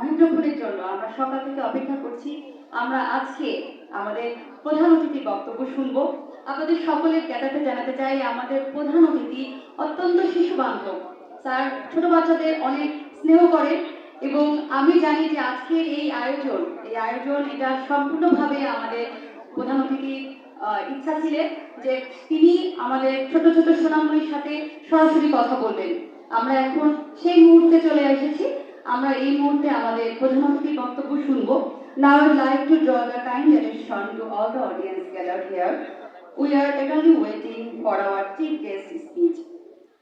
মহেন্দ্রক্ষণের জন্য আমরা সকাল থেকে অপেক্ষা করছি। আমরা আজকে আমাদের প্রধান অতিথির বক্তব্য শুনব। আপনাদের সকলের জ্ঞাতার্থে জানাতে চাই আমাদের প্রধান অতিথি অত্যন্ত শিশু বান্ধব। স্যার ছোট বাচ্চাদের অনেক স্নেহ করেন এবং আমি জানি যে আজকের এই আয়োজন এটা সম্পূর্ণভাবে আমাদের প্রধান অতিথির ইচ্ছা ছিলেন যে তিনি আমাদের ছোট ছোট সোনামণির সাথে সরাসরি কথা বলবেন। আমরা এখন সেই মুহূর্তে চলে এসেছি। আমরা এই মুহূর্তে আমাদের প্রধান অতিথির বক্তব্য শুনবো। Now I would like to draw the kind attention to all the audience gathered here. We are eagerly waiting for our chief guest speech.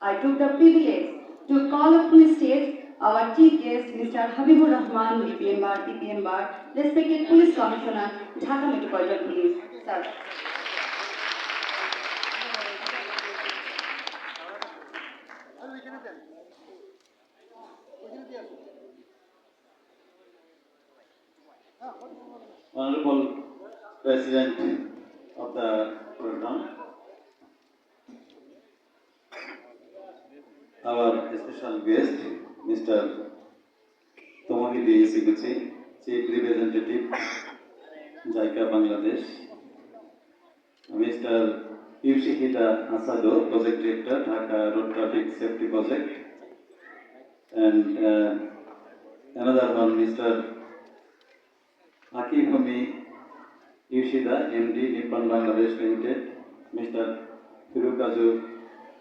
I took the privilege to call up on stage our chief guest, Mr. Habibur Rahman, PPM Bar, respected Police Commissioner, Dhaka Metropolitan Police. Sir. Honorable President of the program, our special guest, Mr. Tomahidi Siguchi, Chief Representative, JICA Bangladesh, Mr. Yushihida Asado, Project Director, Dhaka Road Traffic Safety Project, and another one, Mr. Akifumi Yoshida, MD, Nippon Bangladesh Limited, Mr. Hirokazu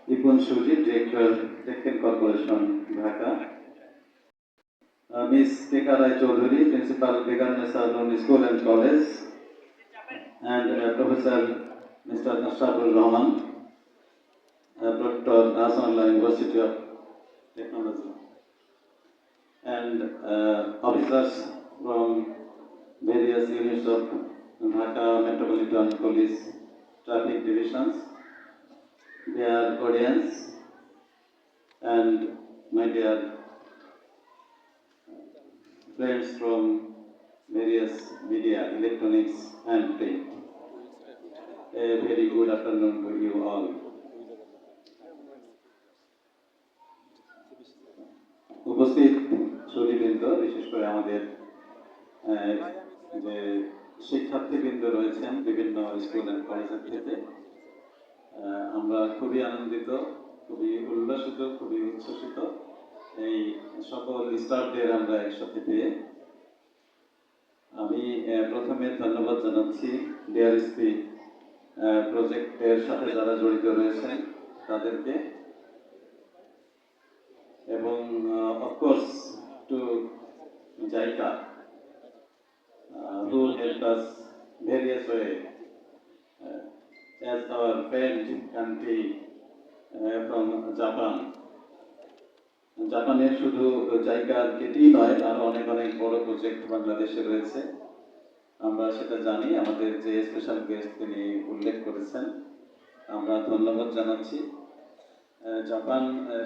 Nipun Shuji, Director, Deccan Corporation, Dhaka, Ms. Tekarai Chaudhuri, Principal, Beganesa Loan School and College, and Professor Mr. Nasrul Rahman, Dr. National University of Technology, and officers from various units of Dhaka Metropolitan Police Traffic Divisions, their audience, and my dear friends from various media, electronics and print. A very good afternoon to you all. উপস্থিত সুধীবৃন্দ, বিশেষ করে আমাদের যে শিক্ষার্থীবৃন্দ রয়েছেন বিভিন্ন school and কলেজের থেকে, আমরা খুবই আনন্দিত, খুবই উল্লাসিত, খুবই উচ্ছ্বসিত এই সকল স্টাফদের আমরা একসাথে পেয়ে। আমি প্রথমে ধন্যবাদ জানাচ্ছি ডিআরএসপি প্রজেক্টের সাথে যারা জড়িত রয়েছেন তাদেরকে, এবং of course to JICA who helped us various way as our friend country from Japan. জাপানের শুধু JICA এটি নয়, আরো অনেক অনেক বড় প্রজেক্ট বাংলাদেশে রয়েছে, আমরা সেটা জানি। আমাদের যে স্পেশাল গেস্ট তিনি উল্লেখ করেছেন, আমরা ধন্যবাদ জানাচ্ছি। জাপান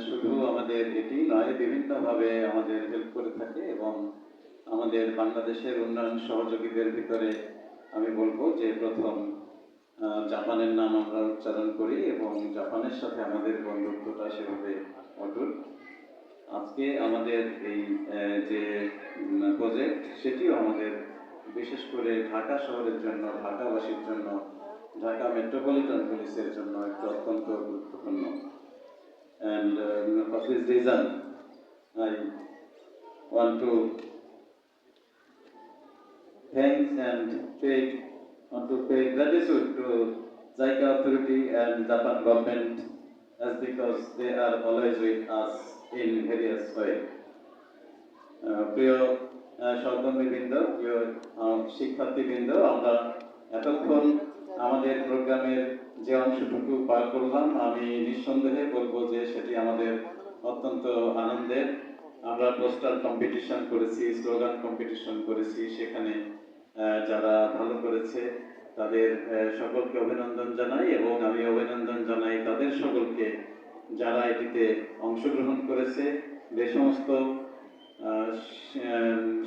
শুধু আমাদের এটি নয়, বিভিন্নভাবে আমাদের হেল্প করে থাকে, এবং আমাদের বাংলাদেশের উন্নয়ন সহযোগীদের ভিতরে আমি বলবো যে প্রথম জাপানের নাম আমরা উচ্চারণ করি, এবং জাপানের সাথে আমাদের বন্ধুত্বটা সেভাবে অটুট। আজকে আমাদের এই যে প্রজেক্ট, সেটিও আমাদের বিশেষ করে ঢাকা শহরের জন্য, ঢাকাবাসীর জন্য, ঢাকা মেট্রোপলিটন পুলিশের জন্য একটা অত্যন্ত গুরুত্বপূর্ণ। And for this reason, I want to pay gratitude to JICA authority and Japan government, as because they are always with us in various way. প্রিয় সহকর্মীবৃন্দ, প্রিয় শিক্ষার্থীবৃন্দ, আমরা এতক্ষণ আমাদের প্রোগ্রামের যে অংশটুকু পার করলাম, আমি নিঃসন্দেহে বলবো যে সেটি আমাদের অত্যন্ত আনন্দের। আমরা পোস্টার কম্পিটিশন করেছি, স্লোগান কম্পিটিশন করেছি, সেখানে যারা ভালো করেছে তাদের সকলকে অভিনন্দন জানাই, এবং আমি অভিনন্দন জানাই তাদের সকলকে যারা এটিতে অংশগ্রহণ করেছে। যে সমস্ত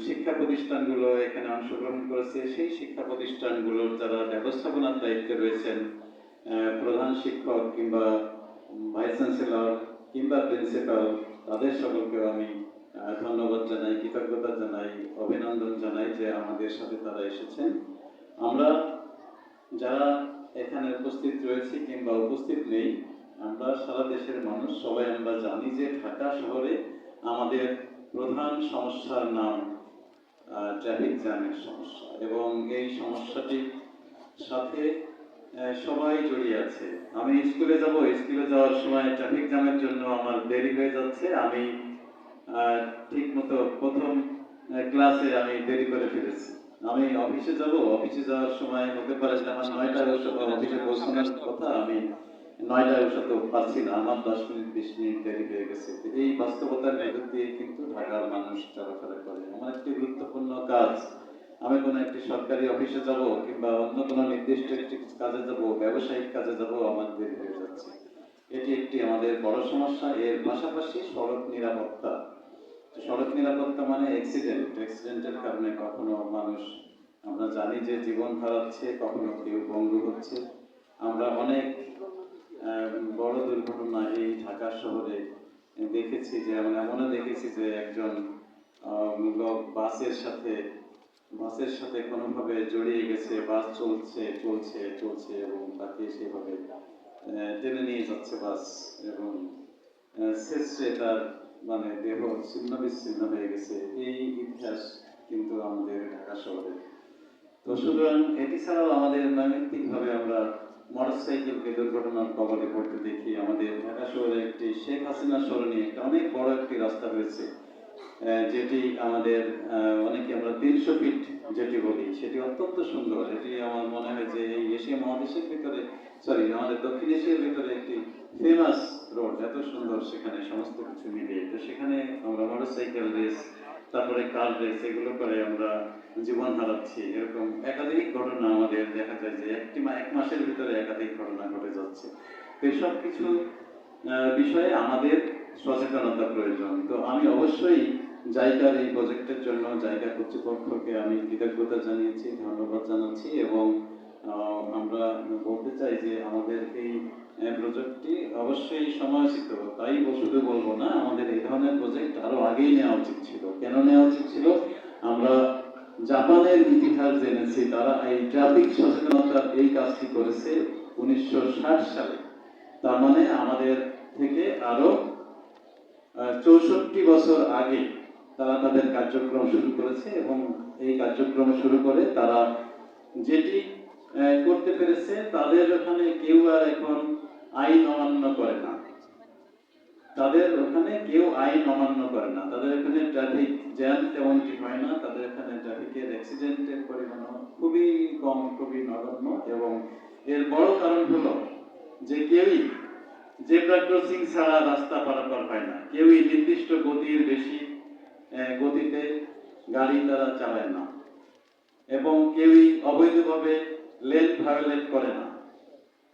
শিক্ষা প্রতিষ্ঠানগুলো এখানে অংশগ্রহণ করেছে, সেই শিক্ষা প্রতিষ্ঠানগুলোর যারা ব্যবস্থাপনার দায়িত্বে রয়েছেন, প্রধান শিক্ষক কিংবা ভাইস চ্যান্সেলর কিংবা প্রিন্সিপাল, তাদের সকলকেও আমি ধন্যবাদ জানাই, কৃতজ্ঞতা জানাই, অভিনন্দন জানাই যে আমাদের সাথে তারা এসেছেন। আমরা যারা এখানে উপস্থিত রয়েছি কিংবা উপস্থিত নেই, আমরা সারা দেশের মানুষ সবাই আমরা জানি যে ঢাকা শহরে আমাদের প্রধান সমস্যার নাম ট্রাফিক জ্যামের সমস্যা, এবং এই সমস্যাটির সাথে সবাই জড়িয়ে আছে। আমি স্কুলে যাওয়ার সময় ট্রাফিক জ্যামের জন্য আমার দেরি হয়ে যাচ্ছে। আমি ঠিক মতো প্রথম ক্লাসে আমি দেরি করে ফেলেছি। আমি অফিসে যাওয়ার সময় হতে পারে যে আমার 9টায় অফিসে পৌঁছানোর কথা, আমি 9টায় পৌঁছাতে পারছি না, আমার 10 মিনিট 20 মিনিট দেরি হয়ে গেছে। তো এই বাস্তবতার ভেতর দিয়ে কিন্তু ঢাকার মানুষ চলাফেরা করে। আমার একটি গুরুত্বপূর্ণ কাজ, আমি কোনো একটি সরকারি অফিসে যাব কিংবা অন্য কোনো নির্দিষ্ট একটি কাজে যাব, ব্যবসায়িক কাজে যাব, আমার দেরি হয়ে যাচ্ছে। এটি একটি আমাদের বড় সমস্যা। এর পাশাপাশি সড়ক নিরাপত্তা মানে অ্যাক্সিডেন্টের কারণে কখনো মানুষ, আমরা জানি যে জীবন হারাচ্ছে, কখনো কেউ পঙ্গু হচ্ছে। আমরা অনেক বড় দুর্ঘটনা এই ঢাকা শহরে দেখেছি, যে আমরা এমনও দেখেছি যে একজন লোক বাসের সাথে কোনোভাবে জড়িয়ে গেছে, বাস চলছে এবং তাকে সেভাবে টেনে নিয়ে যাচ্ছে বাস, এবং শেষে তার মানে দেহ ছিন্ন বিচ্ছিন্ন হয়ে গেছে। এই ইতিহাস কিন্তু আমাদের ঢাকা শহরে। তো সুতরাং এটি ছাড়াও আমাদের নৈমিত্তিকভাবে আমরা মোটরসাইকেলকে দুর্ঘটনার কবলে পড়তে দেখি। আমাদের ঢাকা শহরে একটি শেখ হাসিনা সরণি, একটা অনেক বড় একটি রাস্তা রয়েছে, যেটি আমাদের অনেকে আমরা 300 ফিট যেটি বলি, সেটি অত্যন্ত সুন্দর। এটি আমার মনে হয় যে এই এশিয়া মহাদেশের ভিতরে, আমাদের দক্ষিণ এশিয়ার ভিতরে একটি ফেমাস রোড, এত সুন্দর সেখানে সমস্ত কিছু মিলিয়ে। তো সেখানে আমরা মোটরসাইকেল রেস, তারপরে কার রেস, এগুলো করে আমরা জীবন হারাচ্ছি। এরকম একাধিক ঘটনা আমাদের দেখা যায় যে এক মাসের ভিতরে একাধিক ঘটনা ঘটে যাচ্ছে। তো এসব কিছু বিষয়ে আমাদের সচেতনতা প্রয়োজন। তো আমি অবশ্যই জায়গার এই প্রজেক্টের জন্য জায়গা কর্তৃপক্ষকে আমি কৃতজ্ঞতা জানিয়েছি, ধন্যবাদ জানাচ্ছি, এবং আমরা বলতে চাই যে আমাদের এই প্রজেক্টটি অবশ্যই সময়োচিত। তাই শুধু বলবো না, আমাদের এই ধরনের প্রজেক্ট আরো আগেই নেওয়া উচিত ছিল। কেন নেওয়া উচিত ছিল? আমরা জাপানের ইতিহাস জেনেছি, তারা এই ট্রাফিক সচেতনতার এই কাজটি করেছে 1960 সালে। তার মানে আমাদের থেকে আরো 64 বছর আগে তারা তাদের কার্যক্রম শুরু করেছে, এবং এই কার্যক্রম শুরু করে তারা যেটি করতে পেরেছে, তাদের ওখানে কেউ আর এখন আইন অমান্য করে না। তাদের ওখানে ট্রাফিক জ্যাম তেমনটি হয় না, তাদের এখানে ট্রাফিকের অ্যাক্সিডেন্টের পরিমাণ খুবই কম, খুবই নগণ্য। এবং এর বড় কারণ হলো যে কেউই জেব্রা ক্রসিং ছাড়া রাস্তা পারাপার হয় না, কেউই নির্দিষ্ট গতির বেশি গতিতে গাড়ি তারা চালায় না, এবং কেউই অবৈধভাবে লেন ভায়োলেট করে না,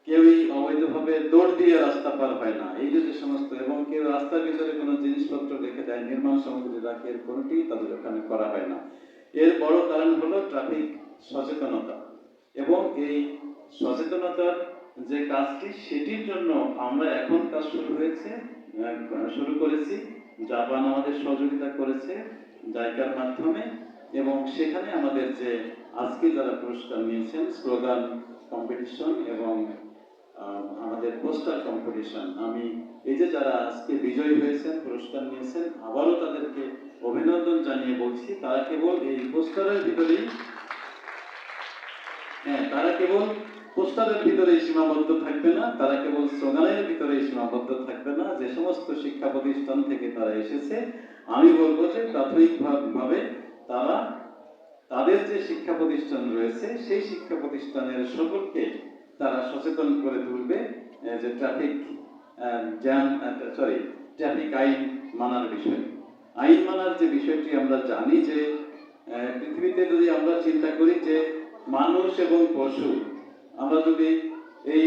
কেউই অবৈধভাবে দৌড় দিয়ে রাস্তা পার হয় না। এই যে সমস্ত, এবং কেউ রাস্তার ভিতরে কোনো জিনিসপত্র রেখে দেয়, নির্মাণ সামগ্রী রাখে, এর কোনোটি তাদের ওখানে করা হয় না। এর বড় কারণ হলো ট্রাফিক সচেতনতা। এবং এই সচেতনতার যে কাজটি, সেটির জন্য আমরা এখন কাজ শুরু করেছি। জাপান আমাদের সহযোগিতা করেছে জায়গার মাধ্যমে, এবং সেখানে আমাদের যে আজকে যারা পুরস্কার নিয়েছেন, স্লোগান কম্পিটিশন এবং আমাদের পোস্টার কম্পিটিশন, আমি এই যে যারা আজকে বিজয়ী হয়েছেন, পুরস্কার নিয়েছেন, আবারও তাদেরকে অভিনন্দন জানিয়ে বলছি, তারা কেবল এই পোস্টারের ভিতরেই সীমাবদ্ধ থাকবে না, তারা কেবল স্লোগানের ভিতরেই সীমাবদ্ধ থাকবে না। যে সমস্ত শিক্ষা প্রতিষ্ঠান থেকে তারা এসেছে, আমি বলবো যে প্রাথমিকভাবে তারা তাদের যে শিক্ষা প্রতিষ্ঠান রয়েছে, সেই শিক্ষা প্রতিষ্ঠানের সকলকে তারা সচেতন করে তুলবে যে ট্রাফিক আইন মানার বিষয়। আইন মানার যে বিষয়টি আমরা জানি যে পৃথিবীতে যদি আমরা চিন্তা করি যে মানুষ এবং পশু, আমরা যদি এই